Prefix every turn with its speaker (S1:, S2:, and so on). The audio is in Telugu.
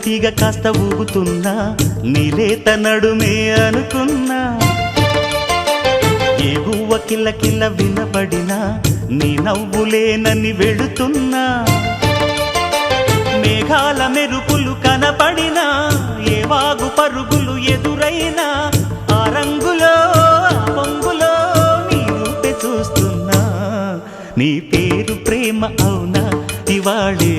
S1: తీగ కాస్త ఊగుతున్నా నీలేత నడుమే అనుకున్నా ఏ గువ్వ కిల్ల కిల్ల వినబడినా నీ నవ్వులేనని వెళుతున్నా మేఘాల మెరుపులు కనపడినా ఏ వాగు పరుగులు ఎదురైనా ఆ రంగులో ఆ పొంగులో నీ రూపే చూస్తున్నా నీ పేరు ప్రేమ అవునా ఇవాళే